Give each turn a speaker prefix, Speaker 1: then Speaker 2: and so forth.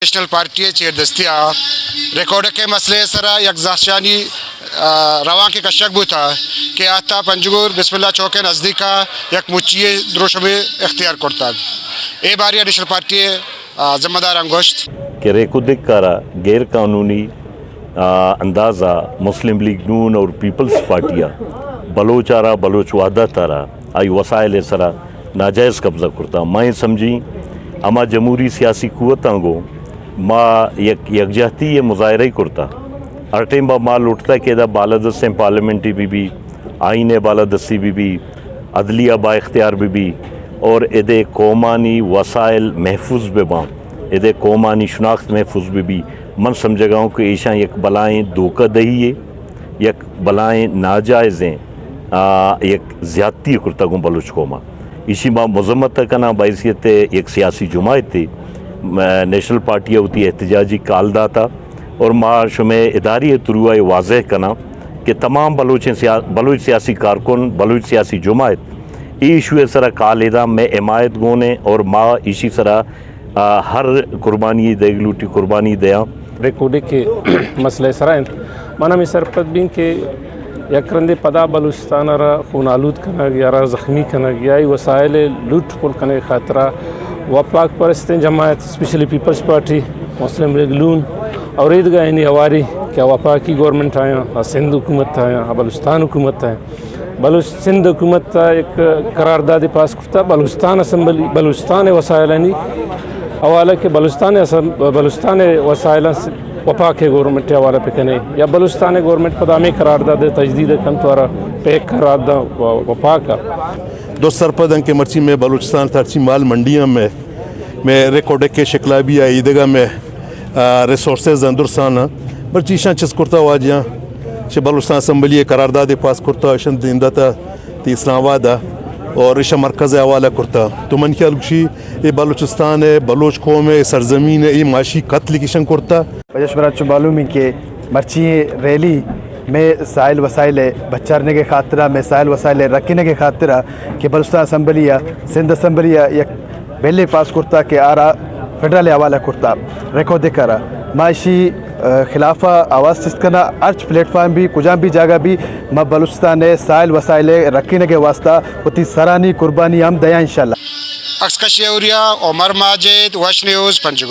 Speaker 1: national party چیر دستیا record کے مسئلے سرا یک زاشانی روان کے کشک بھی تھا کہ آتا پنجگور بسم اللہ چوک نزدیکا یک مچیے دروشم اختیار کرتا اے باری نیشنل پارٹی ذمہ دار انگوشت
Speaker 2: کہ ریکوڈک کارا غیر قانونی اندازہ مسلم لیگ نون اور پیپلز پارٹیا بلوچ آرا بلوچ وحدہ تارا آئی وسائل سرا ناجائز قبضہ کرتا میں سمجھی اما جمہوری سیاسی قوتاں گو ما یکجہتی یہ مظاہرہ ہی کرتا ہر ٹائم با ما لوٹتا کہ دا بالادستیں پارلیمنٹی بھی آئین بالادستی بھی عدلیہ با اختیار بھی اور ادے قومانی وسائل محفوظ بام ادے قومانی شناخت محفوظ بھی من سمجھے گاؤں کہ ایشاں یک بلائیں دھوکہ دہی ہے یک بلائیں ناجائزیں یک زیادتی کرتا گوں بلوچ قوما اسی با مذمت کنا بحیثیت ایک سیاسی جماعت تھی نیشنل پارٹی ہوتی احتجاجی کالدہ تھا اور معاش میں اداری تروائے واضح کنا کہ تمام بلوچ سیاسی کارکن بلوچ سیاسی جماعت ایشو سرا کالدہ میں حمایت گونے اور ما اسی سرا ہر قربانی دے گلوٹی قربانی دیا
Speaker 3: ریکوڈے کے مسئلے سرائن مانا میں سرپت بین کہ یکرندے پدا بلوچستان را خون آلود کنا گیا را زخمی کنا گیا وسائل لوٹ پل کنے خاطرہ وفاق پرستیں جماعت اسپیشلی پیپلز پارٹی مسلم لیگ نون اور عیدگاہ انہی ہواری کیا وفاقی گورنمنٹ آیا سندھ حکومت آیا بلوچستان حکومت آیا سندھ حکومت ایک قرارداد پاس کرتا بلوچستان اسمبلی بلوچستان وسائل حوالہ کہ بلوچستان وسائل وفاق گورنمنٹ حوالہ پہ کنے یا بلوچستان گورنمنٹ پدامی قرارداد تجدید کن توارا پیک قرارداد وفاق
Speaker 4: دو سرپدن کے مرچی میں بلوچستان ترچی مال منڈیاں میں ریکارڈ کے شکلہ بھی آئی دگا میں ریسورسز اندرسانا برچیشاں چس کرتا واجیاں چھ بلوچستان اسمبلی قرارداد پاس کرتا شن دیندہ تی اسلام آبادا اور ریشہ مرکز حوالہ کرتا تو من خیال کشی یہ بلوچستان ہے بلوچ قوم ہے سرزمین ہے یہ معاشی قتل کشن کرتا
Speaker 5: بجشبرات چو معلوم ہے کہ مرچی ریلی میں سائل وسائل بچارنے کے خاطرہ میں سائل وسائل رکھنے کے خاطرہ کہ بلوچستان اسمبلی سندھ اسمبلی یک بیلے پاس کرتا کہ آرا فیڈرل حوالہ کرتا ریکارڈ کرا معاشی خلافہ آواز چسکنا ارچ پلیٹ فارم بھی کجاں بھی جگہ بھی میں بلوچستان سائل وسائل رکھنے کے واسطہ ہوتی سرانی قربانی ہم دیا انشاءاللہ
Speaker 1: اکسکشی اوریا عمر ماجد وش نیوز پنجگور